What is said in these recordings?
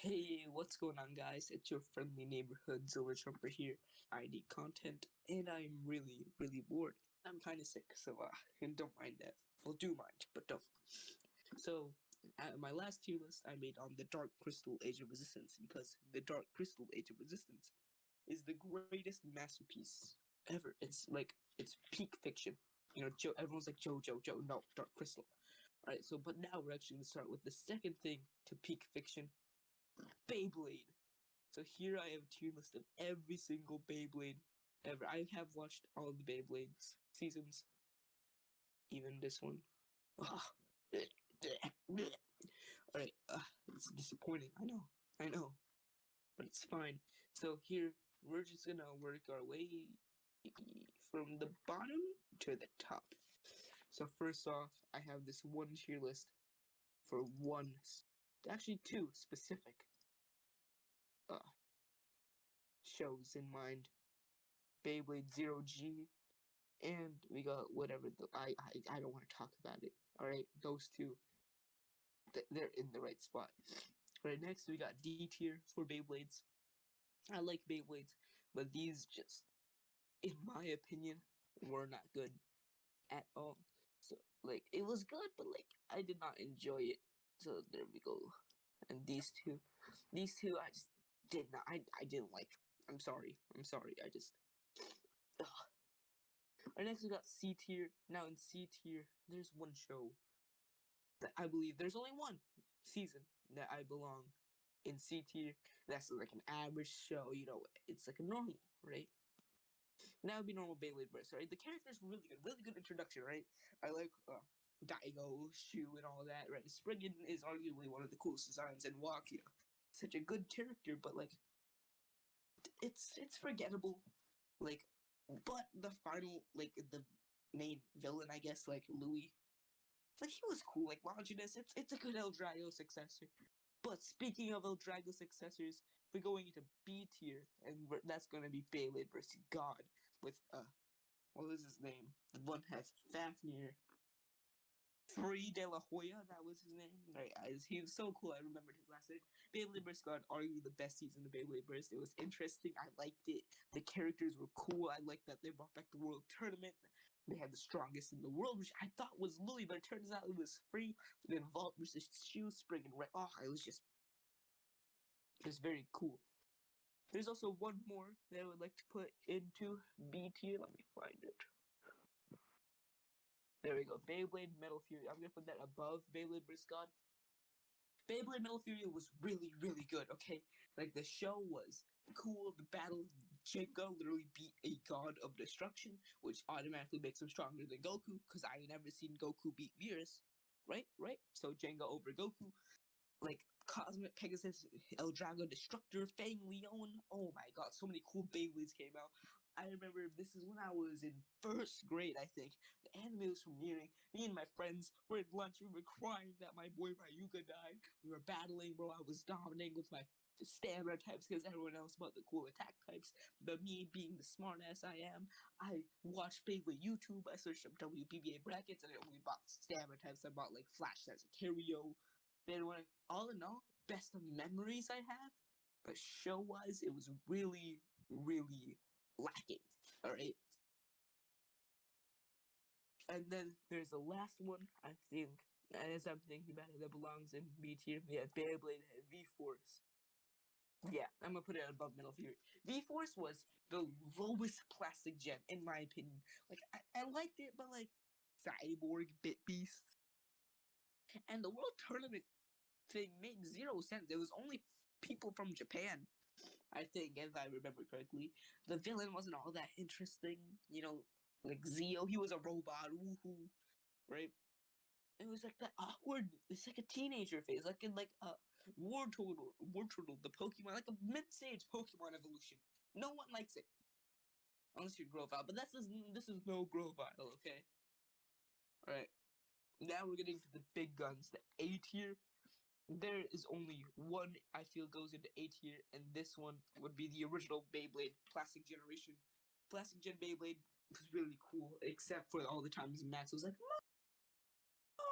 Hey, what's going on, guys? It's your friendly neighborhood ZillaJumper here. I need content, and I'm really bored. I'm kind of sick, so and don't mind that. Well, do mind, but don't. So, my last tier list I made on the Dark Crystal Age of Resistance, because the Dark Crystal Age of Resistance is the greatest masterpiece ever. It's peak fiction. You know, everyone's like Joe. No, Dark Crystal. All right, but now we're actually gonna start with the second thing to peak fiction. Beyblade. So here I have a tier list of every single Beyblade ever. I have watched all the Beyblades seasons, even this one. Alright, it's disappointing. I know, but it's fine. So here, we're just gonna work our way from the bottom to the top. So first off, I have this one tier list for actually two specific shows in mind. Beyblade Zero G, and we got whatever. I don't want to talk about it. All right, those two, they're in the right spot. All right, next we got D tier for Beyblades. I like Beyblades, but these just, in my opinion, were not good at all. So it was good, but I did not enjoy it. So there we go. And these two, I just did not. I didn't like. I'm sorry. I just. Ugh. Right, next we got C tier. Now in C tier, there's one show that I believe there's only one season that I belong in C tier. That's like an average show, it's like a normal, right? That would be normal Beyblade Burst, right? The character's really good introduction, right? I like Daigo, Shu, and all that, right? Spriggan is arguably one of the coolest designs, and Wakia, such a good character, but it's forgettable. But the final, the main villain, I guess, Louis, he was cool, Longinus. It's a good Eldrago successor. But speaking of Eldrago successors, we're going into B tier, and that's going to be Beyblade vs. God with what was his name? The one has Fafnir. Free De La Hoya, that was his name. Right, he was so cool. I remembered his last name. Beyblade Burst God, arguably the best season of Beyblade Burst. It was interesting. I liked it. The characters were cool. I liked that they brought back the World Tournament. They had the strongest in the world, which I thought was Louis, but it turns out it was free. Then Vault versus Shoe, Spring, and Red. Oh, it was very cool. There's also one more that I would like to put into B tier. Let me find it. There we go. Beyblade Metal Fury. I'm gonna put that above Beyblade vs. God. Beyblade Metal Fury was really good, okay? The show was cool. The battle, Gingka literally beat a god of destruction, which automatically makes him stronger than Goku, because I ain't never seen Goku beat Beerus. Right? So Jenga over Goku. Cosmic Pegasus, Eldrago Destructor, Fang Leon. Oh my god, so many cool Beyblades came out. I remember this is when I was in first grade, I think. The anime was premiering. Me and my friends were at lunch. We were crying that my boy Ryuga died. We were battling, bro. I was dominating with my stamina types because everyone else bought the cool attack types. But me being the smartass I am, I watched Beyblade YouTube. I searched up WBBA brackets and I only bought stamina types. I bought Flash Sagittario. Then all in all, best of memories I have, but show-wise, it was really lacking. All right. And then there's the last one, I think, as I'm thinking about it, that belongs in B tier. Yeah, Beyblade V-Force. Yeah, I'm gonna put it above Metal Fury. V-Force was the lowest plastic gem, in my opinion. I liked it, but Cyborg, Bit Beast, and the World Tournament thing made zero sense. It was only people from Japan, I think, if I remember correctly. The villain wasn't all that interesting, Zio, he was a robot, woohoo, right? It was that awkward, it's a teenager phase, in War Turtle, the Pokemon, a mid-stage Pokemon evolution. No one likes it. Unless you're Grovyle, but this is no Grovyle, okay? Alright. Now we're getting to the big guns, the A tier. There is only one I feel goes into A tier, and this one would be the original Beyblade Plastic Generation. Plastic Gen Beyblade was really cool, except for all the times Max was like, "No,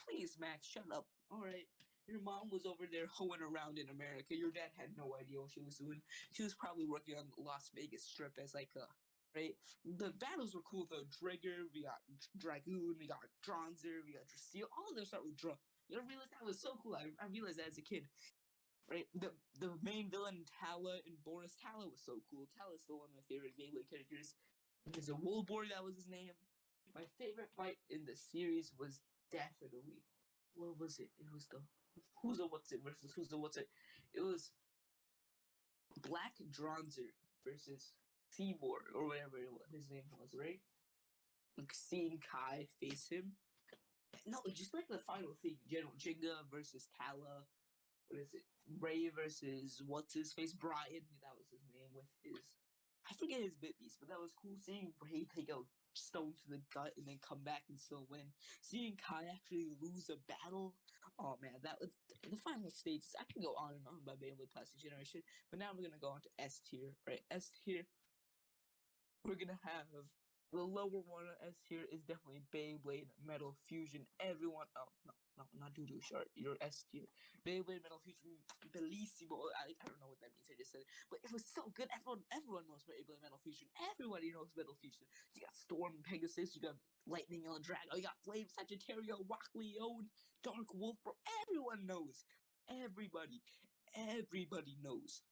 please, Max, shut up." All right, Your mom was over there hoeing around in America. Your dad had no idea what she was doing. She was probably working on the Las Vegas Strip as like a right. The battles were cool though. Drigger, we got Dragoon, we got Dronzer, we got Drasteel. All of them start with Dra. You don't realize that was so cool. I realized that as a kid. Right, the main villain Tala and Boris. Tala was so cool. Tala's still one of my favorite Beyblade characters. There's a Woolborg, that was his name. My favorite fight in the series was definitely, what was it? It was the Who's a What's It versus Who's a What's It. It was Black Dronzer versus Seymour or whatever his name was, right? Like seeing Kai face him. No, just like the final thing, General Gingka versus Tala. What is it? Ray versus what's his face? Brian. That was his name with his. I forget his bit piece, but that was cool seeing Ray take a stone to the gut and then come back and still win. Seeing Kai actually lose a battle. Oh man, that was the final stages. I can go on and on about Beyblade Plastic Generation, but now we're gonna go on to S tier, right? S tier. We're gonna have the lower one on S tier is definitely Beyblade Metal Fusion. Everyone, oh no, not Doodoo Shark. You're S tier. Beyblade Metal Fusion, Bellissimo. I don't know what that means. I just said it, but it was so good. Everyone knows Beyblade Metal Fusion. Everybody knows Metal Fusion. You got Storm Pegasus. You got Lightning Yellow Dragon. You got Flame Sagittario, Rock Leone, Dark Wolf. Bro, everyone knows. Everybody knows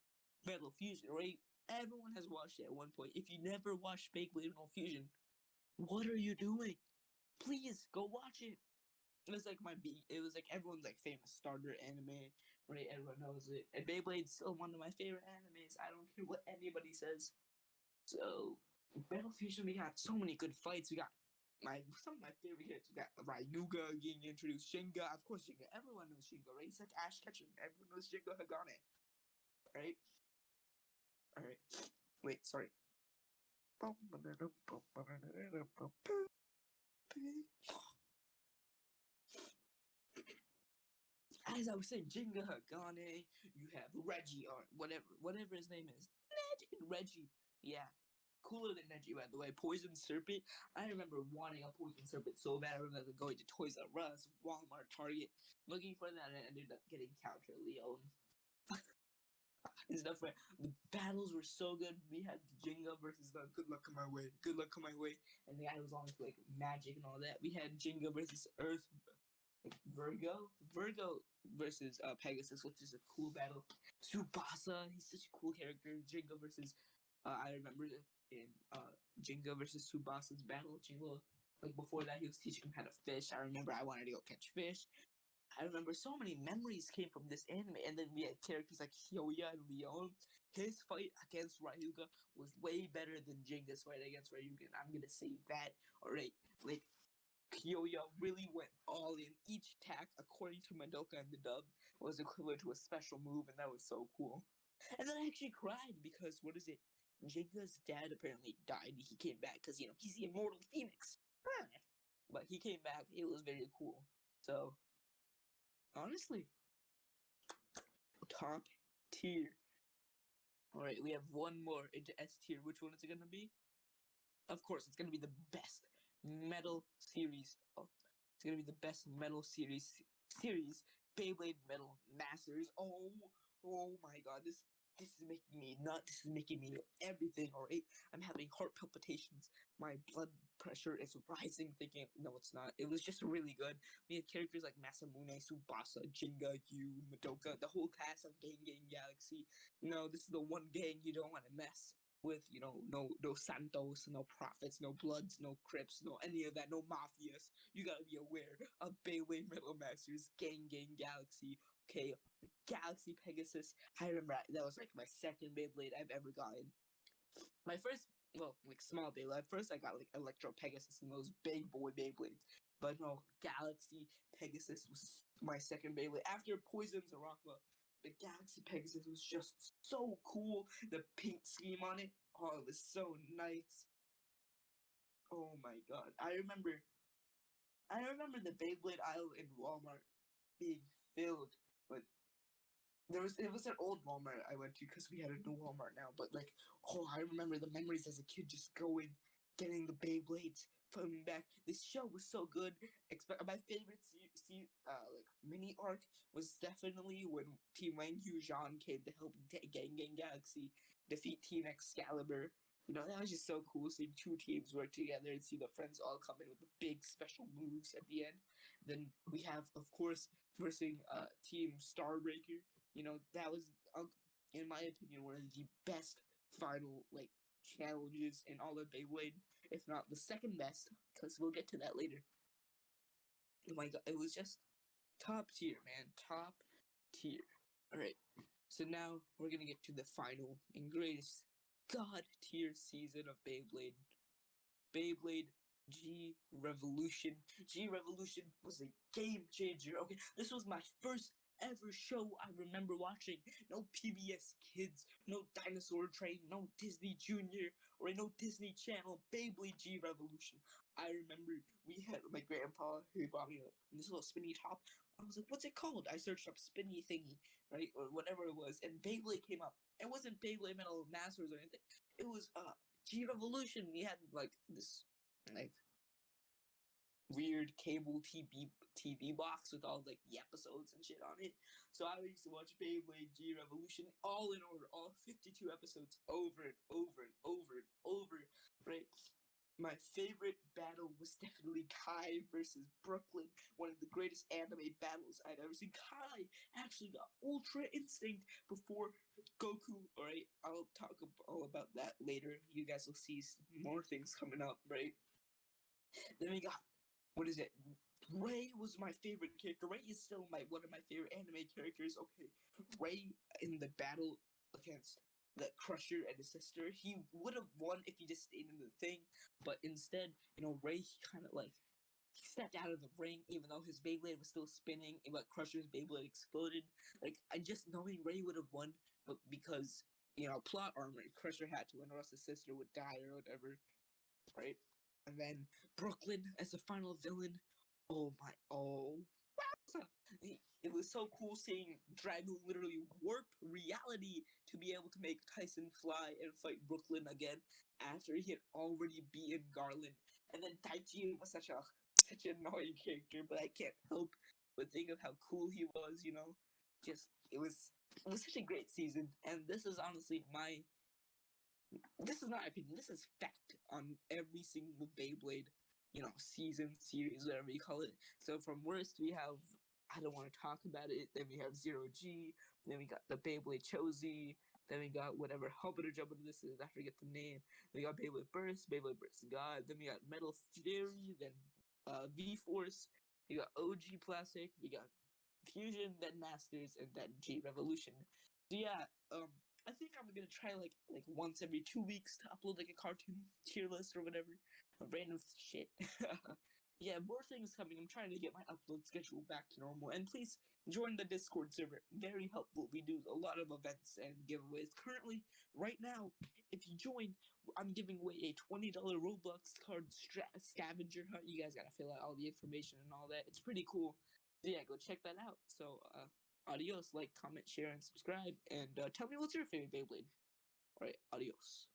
Metal Fusion, right? Everyone has watched it at one point. If you never watched Beyblade Metal Fusion, what are you doing? Please go watch it. It was like it was like everyone's like famous starter anime, right? Everyone knows it. And Beyblade's still one of my favorite animes. I don't care what anybody says. So Metal Fusion, we got so many good fights. We got some of my favorite characters. We got Ryuga getting introduced, Shinga, of course Shinga. Everyone knows Shinga, right? He's like Ash Ketchum. Everyone knows Shinga Hagane. Right? Alright. Wait, sorry. As I was saying, Jinga Hagane, you have Reggie or whatever his name is. Reggie. Yeah. Cooler than Reggie, by the way. Poison Serpent. I remember wanting a Poison Serpent so bad. I remember going to Toys R Us, Walmart, Target, looking for that, and I ended up getting Counter Leon. And stuff where the battles were so good. We had Jinga versus the Good Luck on My Way, and the guy was on like magic and all that. We had Jinga versus Earth, like Virgo versus Pegasus, which is a cool battle. Tsubasa, he's such a cool character. Jinga versus I remember in Jinga versus Tsubasa's battle. Jinga, like before that, he was teaching him how to fish. I remember I wanted to go catch fish. I remember so many memories came from this anime, and then we had characters like Hyoya and Leon. His fight against Ryuga was way better than Jinga's fight against Ryuga, and I'm gonna say that. Alright, like, Hyoya really went all in. Each attack, according to Madoka and the dub, was equivalent to a special move, and that was so cool. And then I actually cried because, what is it? Jinga's dad apparently died. He came back because, he's the immortal phoenix. But he came back. It was very cool. So, honestly, top tier. Alright, we have one more into S tier. Which one is it going to be? Of course, it's going to be the best metal series. Oh, it's going to be the best metal series. Beyblade Metal Masters. Oh my god, this is making me nut. This is making me everything, alright? I'm having heart palpitations. My blood pressure is rising, thinking, no, it's not. It was just really good. We had characters like Masamune, Tsubasa, Jinga, Yu, Madoka, the whole cast of Gang Galaxy. This is the one gang you don't want to mess with, no Santos, no Prophets, no Bloods, no Crips, no any of that, no Mafias. You gotta be aware of Beyblade Metal Masters, Gang Galaxy, okay, Galaxy Pegasus. I remember that was like my second Beyblade I've ever gotten. My first, like small Beyblade. At first I got like Electro Pegasus and those big boy Beyblades. But no, Galaxy Pegasus was my second Beyblade. After Poison Zaraka, the Galaxy Pegasus was just so cool. The paint scheme on it, it was so nice. Oh my god. I remember the Beyblade aisle in Walmart being filled with it was an old Walmart I went to because we had a new Walmart now, but like, I remember the memories as a kid just going getting the Beyblades coming back. This show was so good. My favorite like mini arc was definitely when Team Wang Jean came to help Gang Galaxy defeat Team Excalibur. You know, that was just so cool seeing two teams work together and see the friends all come in with the big special moves at the end. Then we have, of course, versus Team Starbreaker. You know, that was, in my opinion, one of the best final, like, challenges in all of Beyblade, if not the second best, because we'll get to that later. Oh my god, it was just top tier, man. Top tier. Alright, so now we're gonna get to the final and greatest god tier season of Beyblade. Beyblade G Revolution. G Revolution was a game changer. Okay, this was my first ever show I remember watching. No PBS Kids, no Dinosaur Train, no Disney Junior, or no Disney Channel. Beyblade G Revolution. I remember we had my grandpa who bought me this little spinny top. I was like, what's it called? I searched up spinny thingy, right? Or whatever it was, and Beyblade came up. It wasn't Beyblade Metal Masters or anything. It was G Revolution. We had like this like weird cable TV box with all like the episodes and shit on it. So I used to watch Beyblade G Revolution all in order, all 52 episodes over and over and over and over, right? My favorite battle was definitely Kai versus Brooklyn, one of the greatest anime battles I've ever seen. Kai actually got Ultra Instinct before Goku, alright? I'll talk all about that later. You guys will see more things coming up, right? Then we got, what is it? Ray was my favorite character. Ray is still one of my favorite anime characters. Okay, Ray in the battle against the Crusher and his sister, he would have won if he just stayed in the thing, but instead, you know, Ray, he kind of like, he stepped out of the ring even though his Beyblade was still spinning, but Crusher's Beyblade exploded. Like, I just knowing Ray would have won, but because, you know, plot armor, Crusher had to win or else his sister would die or whatever, right? And then Brooklyn as the final villain. Oh my, oh. It was so cool seeing Drago literally warp reality to be able to make Tyson fly and fight Brooklyn again after he had already beaten Garland. And then Taichi was such an annoying character, but I can't help but think of how cool he was, you know? Just, it was such a great season, and this is honestly this is not opinion, this is fact on every single Beyblade, you know, season, series, whatever you call it. So from worst, we have, I don't want to talk about it, then we have Zero G, then we got the Beyblade Chozy, then we got whatever Hubba Jubba this is, I forget the name, then we got Beyblade Burst God, then we got Metal Fury, then V-Force, we got OG Plastic, we got Fusion, then Masters, and then G Revolution. So yeah, I think I'm gonna try like once every 2 weeks to upload like a cartoon tier list or whatever, random shit. Yeah, more things coming. I'm trying to get my upload schedule back to normal, and please join the Discord server. Very helpful. We do a lot of events and giveaways. Currently, right now, if you join, I'm giving away a $20 Roblox card scavenger hunt. You guys gotta fill out all the information and all that. It's pretty cool. So yeah, go check that out. So adios, like, comment, share, and subscribe. And tell me what's your favorite Beyblade. Alright, adios.